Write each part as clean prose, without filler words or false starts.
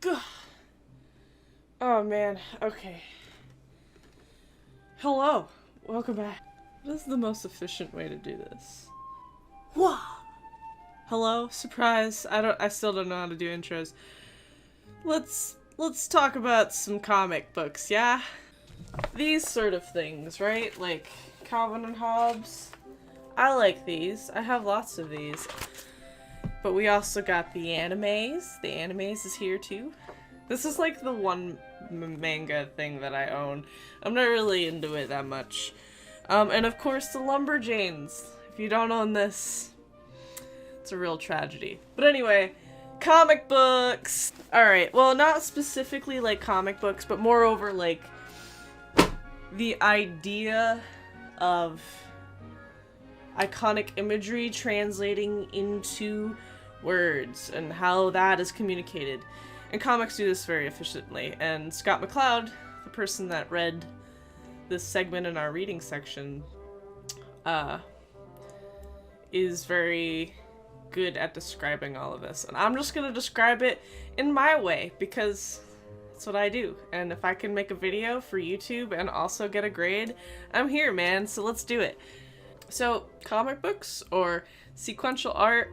God. Oh man, okay. Hello, welcome back. This is the most efficient way to do this. Whoa! Hello, surprise. I still don't know how to do intros. Let's talk about some comic books, yeah? These sort of things, right? Like Calvin and Hobbes. I like these. I have lots of these. But we also got the animes. The animes is here too. This is like the one manga thing that I own. I'm not really into it that much. And of course the Lumberjanes. If you don't own this, it's a real tragedy. But anyway, comic books! Alright, well not specifically like comic books, but moreover like the idea of iconic imagery translating into words and how that is communicated. And comics do this very efficiently, and Scott McCloud, the person that read this segment in our reading section, is very good at describing all of this. And I'm just gonna describe it in my way, because that's what I do. And if I can make a video for YouTube and also get a grade, I'm here, man, so let's do it. So, comic books, or sequential art,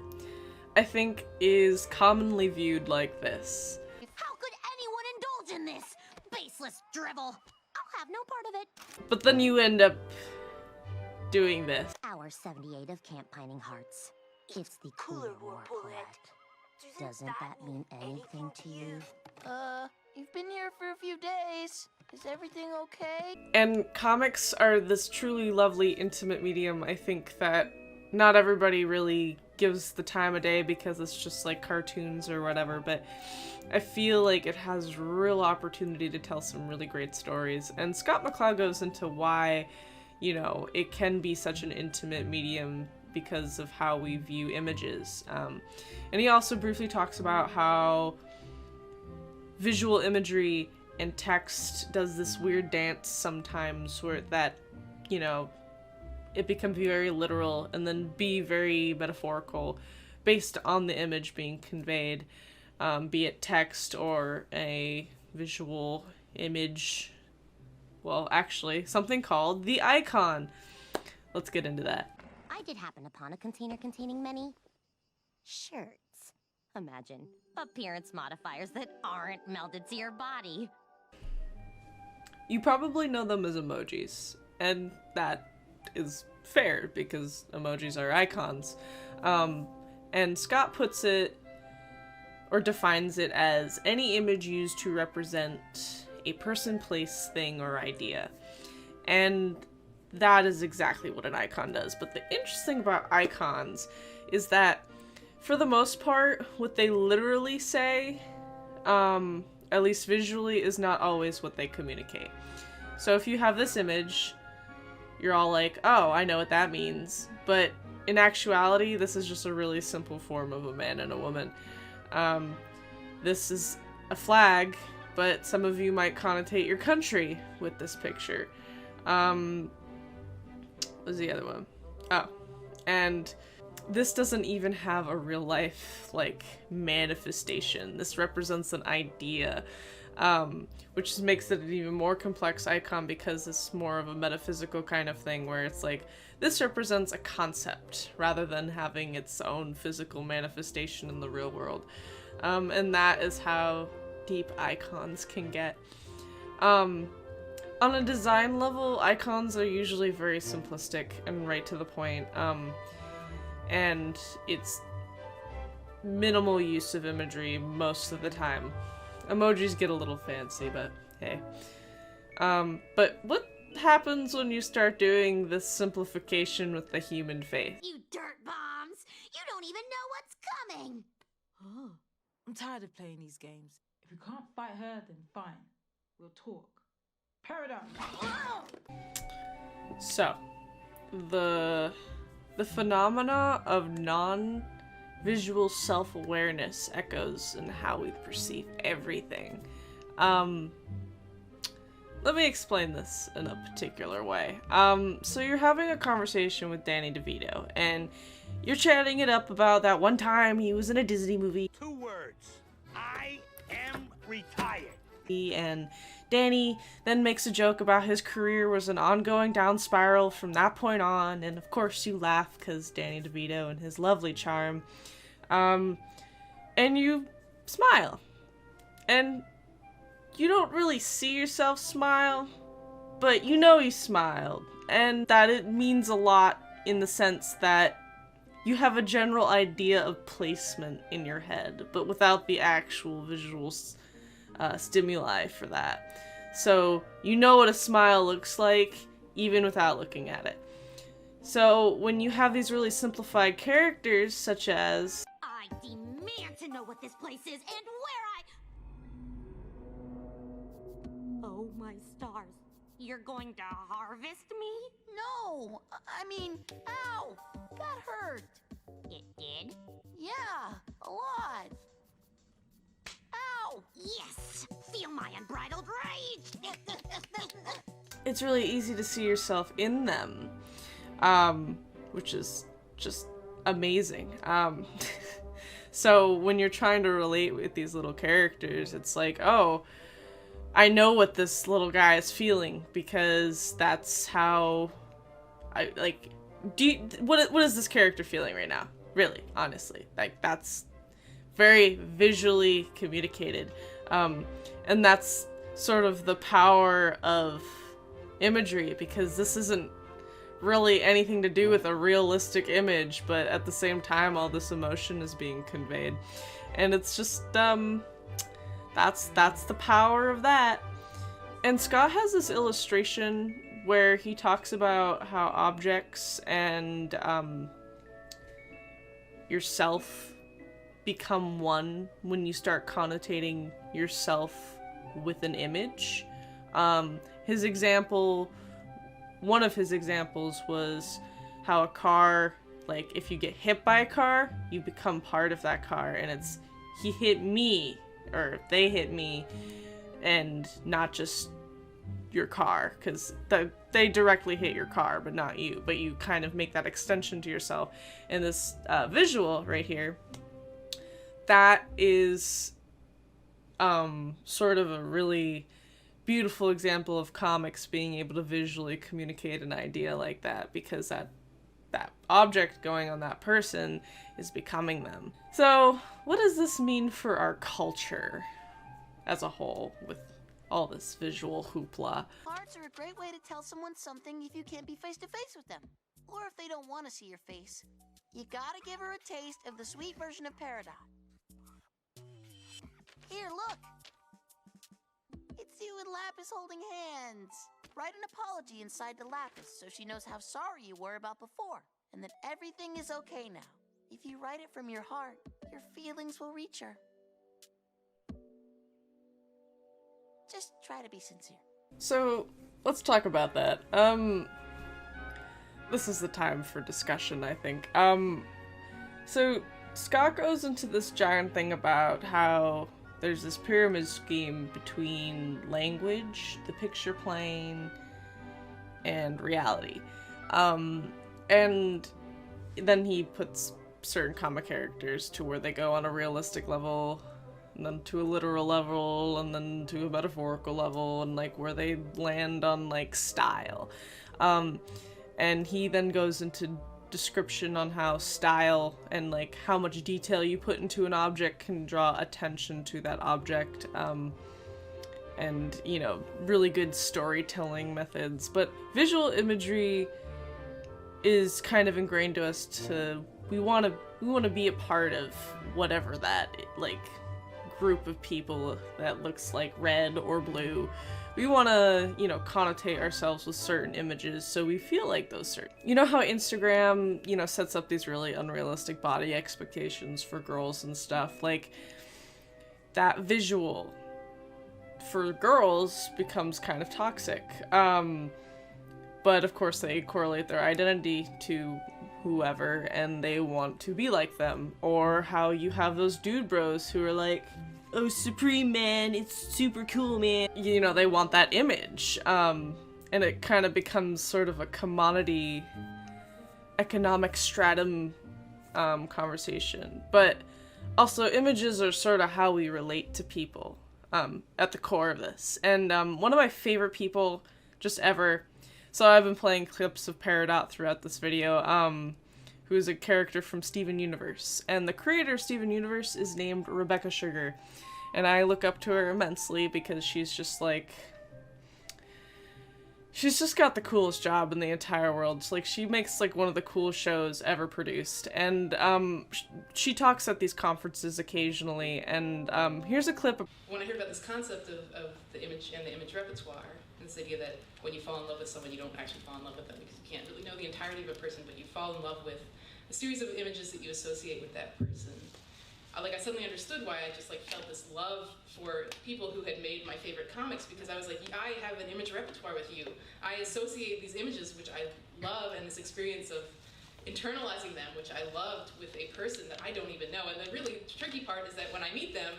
I think is commonly viewed like this. How could anyone indulge in this? Baseless drivel. I'll have no part of it. But then you end up doing this. Hour 78 of Camp Pining Hearts. It's the Cooler War Correct. Doesn't that mean anything to you? You've been here for a few days. Is everything okay? And comics are this truly lovely, intimate medium, I think, that not everybody really gives the time of day because it's just like cartoons or whatever, but I feel like it has real opportunity to tell some really great stories. And Scott McCloud goes into why, you know, it can be such an intimate medium because of how we view images. And he also briefly talks about how visual imagery and text does this weird dance sometimes where that, you know, it becomes very literal and then be very metaphorical based on the image being conveyed, be it text or a visual image. Well, actually, something called the icon. Let's get into that. I did happen upon a container containing many shirts. Imagine appearance modifiers that aren't melded to your body. You probably know them as emojis, and that is fair because emojis are icons. And Scott puts it, or defines it as any image used to represent a person, place, thing, or idea. And that is exactly what an icon does. But the interesting about icons is that, for the most part, what they literally say, at least visually, is not always what they communicate. So if you have this image, you're all like, oh, I know what that means. But in actuality, this is just a really simple form of a man and a woman. This is a flag, but some of you might connotate your country with this picture. What was the other one? Oh, and this doesn't even have a real life, like, manifestation. This represents an idea, which makes it an even more complex icon because it's more of a metaphysical kind of thing where it's like, this represents a concept rather than having its own physical manifestation in the real world. And that is how deep icons can get. On a design level, icons are usually very simplistic and right to the point. And it's minimal use of imagery most of the time. Emojis get a little fancy, but hey. But what happens when you start doing this simplification with the human face? You dirt bombs! You don't even know what's coming! Oh, I'm tired of playing these games. If we can't fight her, then fine. We'll talk. Paradigm! So, the phenomena of non-visual self-awareness echoes in how we perceive everything. Let me explain this in a particular way. So you're having a conversation with Danny DeVito, and you're chatting it up about that one time he was in a Disney movie. 2 words. I am tired. And Danny then makes a joke about his career was an ongoing down spiral from that point on, and of course you laugh because Danny DeVito and his lovely charm. And you smile. And you don't really see yourself smile, but you know you smiled, and that it means a lot in the sense that you have a general idea of placement in your head, but without the actual visual stimuli for that. So you know what a smile looks like, even without looking at it. So when you have these really simplified characters, such as... I demand to know what this place is and where Oh my stars. You're going to harvest me? No, I mean, ow, that hurt. It did? Yeah, a lot. Ow! Yes! Feel my unbridled rage! It's really easy to see yourself in them, which is just amazing. So when you're trying to relate with these little characters, it's like, oh, I know what this little guy is feeling because that's how I like. What is this character feeling right now? Really, honestly, like that's very visually communicated, and that's sort of the power of imagery, because this isn't really anything to do with a realistic image, but at the same time, all this emotion is being conveyed, and it's just that's the power of that. And Scott has this illustration where he talks about how objects and yourself become one when you start connotating yourself with an image. His example, one of his examples was how a car, like if you get hit by a car, you become part of that car, and it's he hit me or they hit me, and not just your car, because they directly hit your car, but not you. But you kind of make that extension to yourself. And this visual right here, that is sort of a really beautiful example of comics being able to visually communicate an idea like that, because that object going on that person is becoming them. So what does this mean for our culture as a whole with all this visual hoopla? Cards are a great way to tell someone something if you can't be face to face with them. Or if they don't want to see your face. You gotta give her a taste of the sweet version of Peridot. Here, look! It's you and Lapis holding hands. Write an apology inside to Lapis so she knows how sorry you were about before, and that everything is okay now. If you write it from your heart, your feelings will reach her. Just try to be sincere. So let's talk about that. This is the time for discussion, I think. So Scott goes into this giant thing about how there's this pyramid scheme between language, the picture plane, and reality. And then he puts certain comic characters to where they go on a realistic level, and then to a literal level, and then to a metaphorical level, and like where they land on like style. And he then goes into description on how style and like how much detail you put into an object can draw attention to that object, and you know, really good storytelling methods. But visual imagery is kind of ingrained to us to we want to be a part of whatever that like group of people that looks like red or blue. We want to, you know, connotate ourselves with certain images so we feel like those certain... You know how Instagram, you know, sets up these really unrealistic body expectations for girls and stuff? Like, that visual for girls becomes kind of toxic. But of course they correlate their identity to whoever and they want to be like them. Or how you have those dude bros who are like, oh, Supreme, man, it's super cool, man. You know, they want that image. And it kind of becomes sort of a commodity economic stratum conversation. But also, images are sort of how we relate to people. at the core of this. And one of my favorite people just ever, so I've been playing clips of Peridot throughout this video, who is a character from Steven Universe. And the creator of Steven Universe is named Rebecca Sugar. And I look up to her immensely because she's just like, she's just got the coolest job in the entire world. It's like, she makes like one of the coolest shows ever produced. And she talks at these conferences occasionally. And here's a clip. When I hear about this concept of the image and the image repertoire, and this idea that when you fall in love with someone, you don't actually fall in love with them because you can't really know the entirety of a person, but you fall in love with a series of images that you associate with that person. I suddenly understood why I just like felt this love for people who had made my favorite comics, because I was like, I have an image repertoire with you. I associate these images, which I love, and this experience of internalizing them, which I loved, with a person that I don't even know. And the really tricky part is that when I meet them,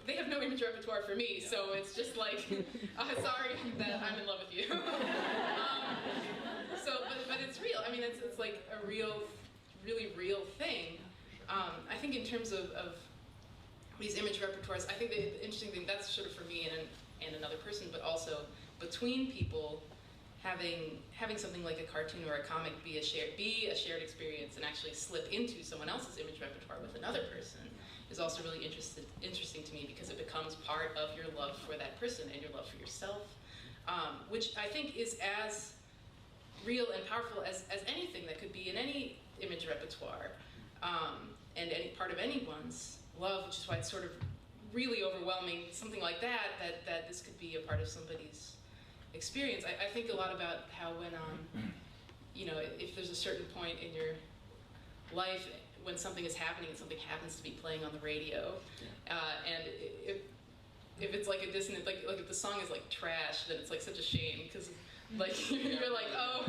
they have no image repertoire for me, so it's just like, sorry that I'm in love with you. But it's real. I mean, it's like a really real thing. I think in terms of these image repertoires, I think the interesting thing, that's sort of for me and another person, but also between people, having something like a cartoon or a comic be a shared experience and actually slip into someone else's image repertoire with another person is also really interesting to me, because it becomes part of your love for that person and your love for yourself, which I think is as real and powerful as anything that could be in any image repertoire, and any part of anyone's love, which is why it's sort of really overwhelming, something like that this could be a part of somebody's experience. I think a lot about how when, if there's a certain point in your life when something is happening and something happens to be playing on the radio, and if it's like a dissonant, like if the song is like trash, then it's like such a shame, because like you're like, oh,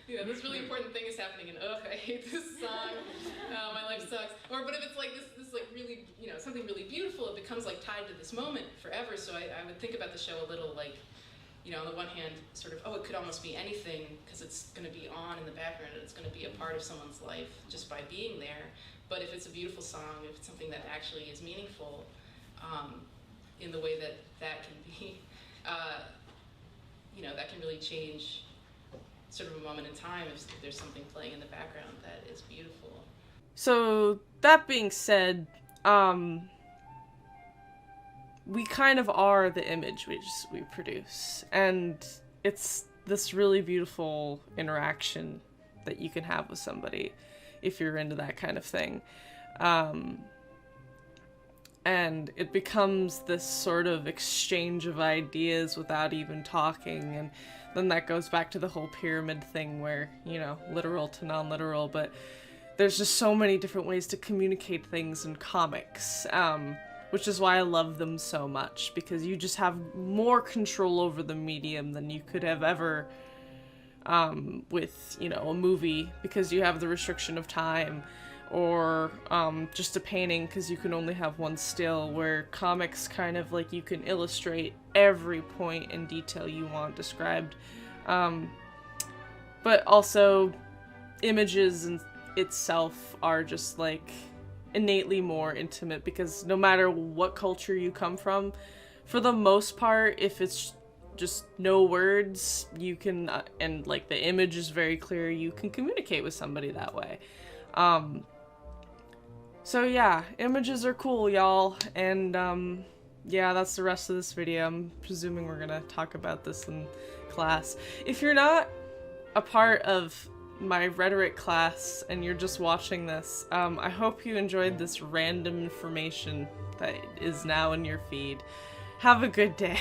this really important thing is happening, and ugh, I hate this song. My life sucks. But if it's like this like really, something really beautiful, it becomes like tied to this moment forever. So I would think about the show a little like, on the one hand, sort of, it could almost be anything, because it's going to be on in the background and it's going to be a part of someone's life just by being there. But if it's a beautiful song, if it's something that actually is meaningful, in the way that can be, that can really change sort of a moment in time if there's something playing in the background that is beautiful. So that being said, we kind of are the image we produce, and it's this really beautiful interaction that you can have with somebody if you're into that kind of thing. And it becomes this sort of exchange of ideas without even talking, and then that goes back to the whole pyramid thing where, literal to non-literal, but there's just so many different ways to communicate things in comics, which is why I love them so much, because you just have more control over the medium than you could have ever with, a movie, because you have the restriction of time, or just a painting because you can only have one still, where comics kind of like you can illustrate every point and detail you want described. But also images in itself are just like innately more intimate, because no matter what culture you come from, for the most part, if it's just no words, you can, and like the image is very clear, you can communicate with somebody that way. So yeah, images are cool, y'all, and yeah, that's the rest of this video. I'm presuming we're gonna talk about this in class. If you're not a part of my rhetoric class and you're just watching this, I hope you enjoyed this random information that is now in your feed. Have a good day.